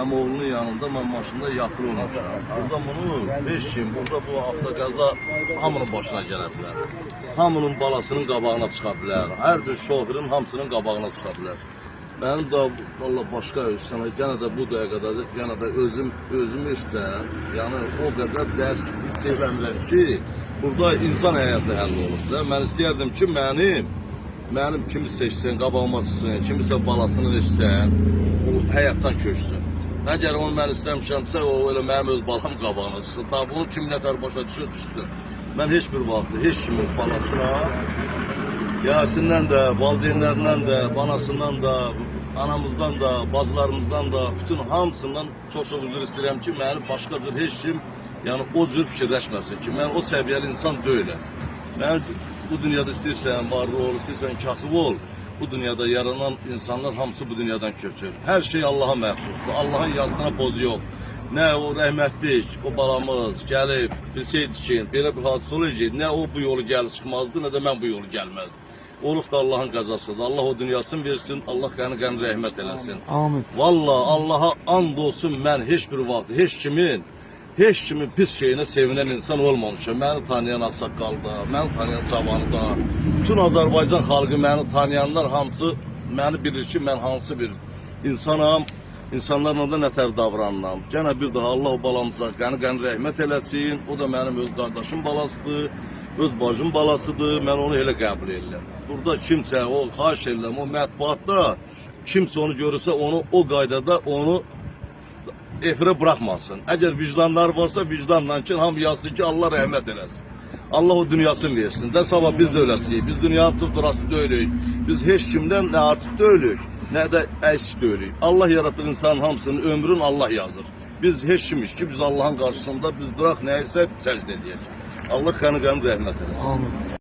Əmoğlunun yanında mən maşında yatır olmuşam. Burada bunu 5 kim, burada bu avtoqəza hamının başına gələ bilər. Hamının balasının qabağına çıxa bilər. Hər bir şoferin hamısının qabağına çıxa bilər. Mənim də valla başqa sənə yenə də bu dəqiqədə yenə də özüm istəyirəm. Yəni o qədər dərs hiss eləmirəm ki, burada insan həyatı həll olur da. Mən istəyərdim ki, mənim kimi seçsən, qabağıma çıxsın, kimisə balasını versən, o həyatdan köçsün. Əgər onu mən istəmişəmsə, o elə mənim öz balam qabağına çıxsın. Tabi bunu kim nətər başa düşsün. Mən heç bir vaxt, heç kimin balasına, Yasin'dən də, valideynlərindən də, banasından da, anamızdan da, bacılarımızdan da, bütün hamısından çox üzr istəyirəm ki, mənim başqa cür heç kim, yəni o cür fikirləşməsin ki, mən o səviyyəli insan deyiləm. Mən bu dünyada istəyirsən, varlı ol, istəyirsən, kasıb ol. Bu dünyada yaranan insanlar hamısı bu dünyadan köçür. Hər şey Allah'a məxsusdur. Allah'ın yazısına poz yox. Nə o rəhmətlik, o balamız gəlib, bilseydi ki, belə bir hadisə olacaq, nə o bu yolu gəlib çıxmazdı, nə də mən bu yolu gəlməzdim. Olub da Allah'ın qəzasıdır. Allah o dünyasını versin, Allah qəni rəhmət eləsin. Amin. Valla Allah'a and olsun, mən heç bir vaxt, heç kimin pis şeyine sevinən insan olmamışam. Məni tanıyan ağsaqqalda, məni tanıyan cavanı da, bütün Azərbaycan xalqı məni tanıyanlar hamısı məni bilir ki, mən hansı bir insanam, insanlarla da nətər davranıram. Gənə bir daha Allah o balamıza qəni rəhmət eləsin, o da mənim öz qardaşım balasıdır, öz bacım balasıdır, mən onu elə qəbul edirəm. Burada kimsə, o xahiş edirəm, o mətbuatda kimsə onu görürsə, onu o qaydada onu efirə buraxmasın. Əgər vicdanlar varsa vicdanla ki, hamı yazsın ki, Allah rəhmət eləsin. Allah o dünyasını versin. Də sabah biz də öləsiyik. Biz dünyanın tutturası deyilük. Biz heç kimdən nə artıq deyilük, nə də əksik deyilük. Allah yaratdığı insanın hamısının ömrünü Allah yazır. Biz heç kimiş ki, biz Allah'ın qarşısında biz duraq nəysə səcdə edəyək. Allah qəni rəhmət eləsin. Amin.